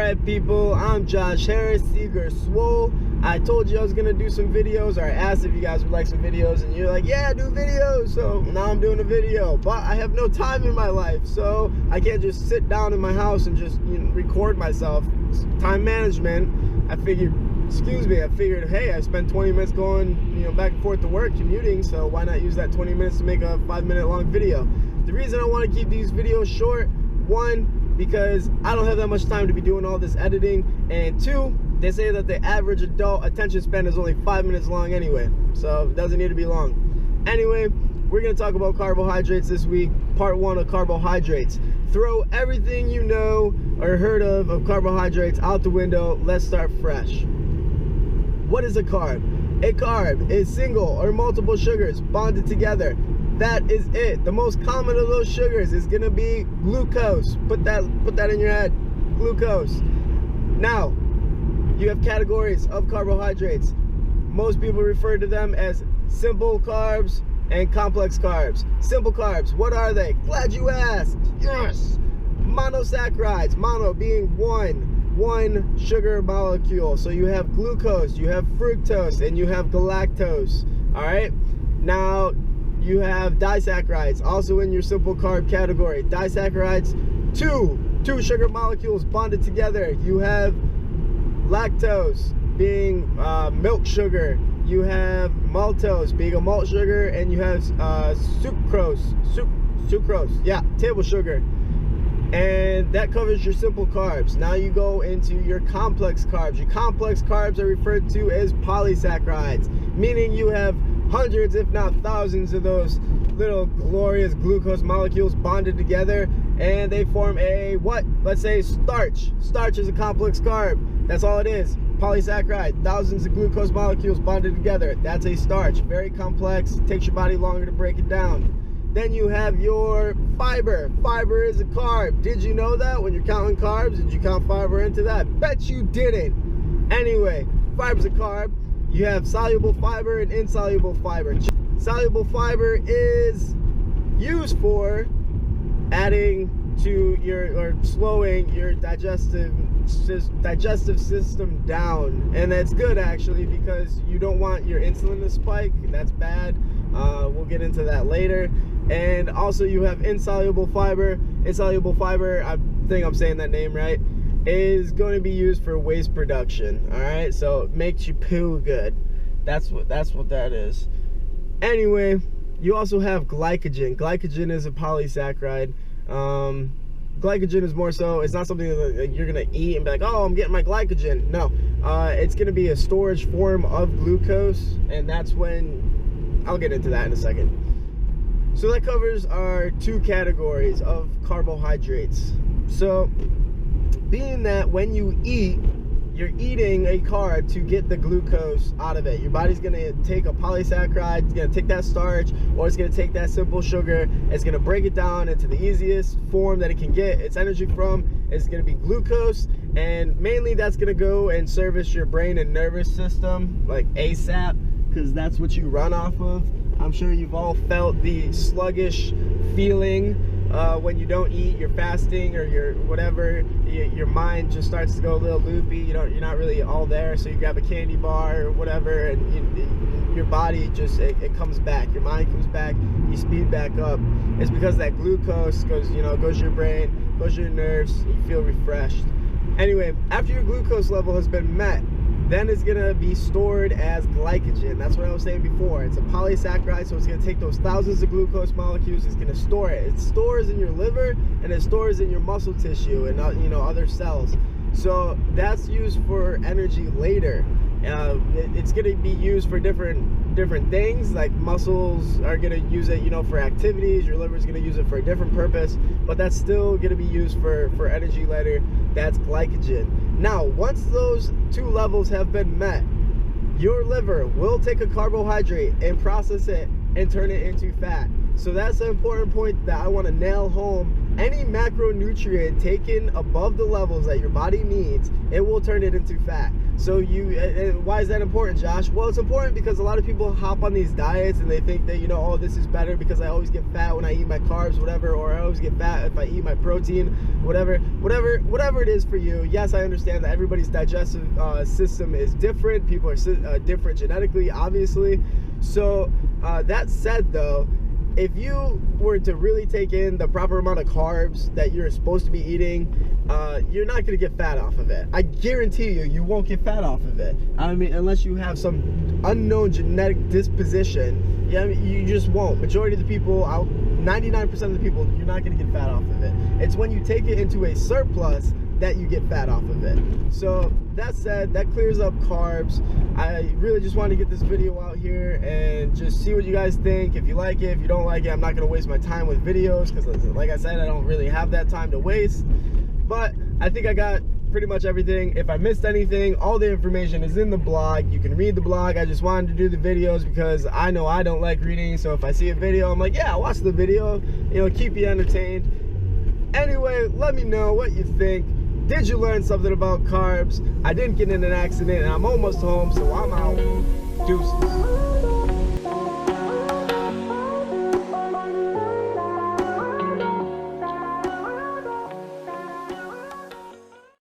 Alright people, I'm Josh Harris, Seeger Swole. I told you I was going to do some videos, or I asked if you guys would like some videos, and you're like, yeah, do videos. So now I'm doing a video, but I have no time in my life, so I can't just sit down in my house and just record myself. Time management, I figured, hey, I spent 20 minutes going back and forth to work, commuting, so why not use that 20 minutes to make a 5-minute long video? The reason I want to keep these videos short, one, because I don't have that much time to be doing all this editing, and two, they say that the average adult attention span is only 5 minutes long anyway, so it doesn't need to be long. Anyway, we're going to talk about carbohydrates this week, part 1 of carbohydrates. Throw everything you know or heard of carbohydrates out the window. Let's start fresh. What is a carb? A carb is single or multiple sugars bonded together. That is it. The most common of those sugars is gonna be glucose. Put that in your head. Glucose. Now, you have categories of carbohydrates. Most people refer to them as simple carbs and complex carbs. Simple carbs, what are they? Glad you asked. Yes. Monosaccharides. Mono being one sugar molecule. So you have glucose, you have fructose, and you have galactose. All right. Now, you have disaccharides, also in your simple carb category. Disaccharides, two sugar molecules bonded together. You have lactose being milk sugar. You have maltose being a malt sugar, and you have sucrose, yeah, table sugar. And that covers your simple carbs. Now you go into your complex carbs. Your complex carbs are referred to as polysaccharides, meaning you have hundreds, if not thousands, of those little glorious glucose molecules bonded together, and they form a what? Let's say starch. Starch is a complex carb. That's all it is. Polysaccharide, thousands of glucose molecules bonded together. That's a starch. Very complex. Takes your body longer to break it down. Then you have your fiber. Fiber is a carb. Did you know that? When you're counting carbs, did you count fiber into that? Bet you didn't. Anyway, fiber's a carb. You have soluble fiber and insoluble fiber. Soluble fiber is used for adding to or slowing your digestive system down, and that's good actually, because you don't want your insulin to spike. That's bad. We'll get into that later. And also you have insoluble fiber. Insoluble fiber, I think I'm saying that name right, is going to be used for waste production. All right, so it makes you poo good. That's what that is. Anyway, you also have glycogen. Glycogen is a polysaccharide. Glycogen is more so, it's not something that you're gonna eat and be like, oh, I'm getting my glycogen. No, it's gonna be a storage form of glucose, and that's when, I'll get into that in a second. So that covers our two categories of carbohydrates. So being that when you eat, you're eating a carb to get the glucose out of it. Your body's gonna take a polysaccharide, it's gonna take that starch, or it's gonna take that simple sugar, it's gonna break it down into the easiest form that it can get its energy from. It's gonna be glucose, and mainly that's gonna go and service your brain and nervous system like ASAP, because that's what you run off of. I'm sure you've all felt the sluggish feeling when you don't eat, you're fasting, or you're whatever, your mind just starts to go a little loopy. You're not really all there, so you grab a candy bar or whatever, and your body just it comes back, your mind comes back, you speed back up. It's because that glucose goes to your brain, goes to your nerves, you feel refreshed. Anyway, after your glucose level has been met, then it's gonna be stored as glycogen. That's what I was saying before. It's a polysaccharide, so it's gonna take those thousands of glucose molecules, it's gonna store it. It stores in your liver, and it stores in your muscle tissue and other cells. So that's used for energy later. It's gonna be used for different things. Like muscles are gonna use it, for activities. Your liver's gonna use it for a different purpose, but that's still gonna be used for energy later. That's glycogen. Now, once those two levels have been met, your liver will take a carbohydrate and process it and turn it into fat. So that's an important point that I want to nail home any macronutrient taken above the levels that your body needs, it will turn it into fat. So why is that important, Josh? Well, it's important because a lot of people hop on these diets and they think that, you know, oh, this is better because I always get fat when I eat my carbs, whatever, or I always get fat if I eat my protein, whatever it is for you. Yes, I understand that everybody's digestive system is different. People are different genetically, obviously. So that said, though, if you were to really take in the proper amount of carbs that you're supposed to be eating, you're not gonna get fat off of it. I guarantee you won't get fat off of it. I mean, unless you have some unknown genetic disposition, yeah, I mean, you just won't. Majority of the people, 99% of the people, you're not gonna get fat off of it. It's when you take it into a surplus that you get fat off of it. So that said, that clears up carbs. I really just wanted to get this video out here and just see what you guys think. If you like it, if you don't like it, I'm not gonna waste my time with videos because, like I said, I don't really have that time to waste. But I think I got pretty much everything. If I missed anything, all the information is in the blog. You can read the blog. I just wanted to do the videos because I know I don't like reading. So if I see a video, I'm like, yeah, I'll watch the video. You know, keep you entertained. Anyway, let me know what you think. Did you learn something about carbs? I didn't get in an accident and I'm almost home, so I'm out. Deuces.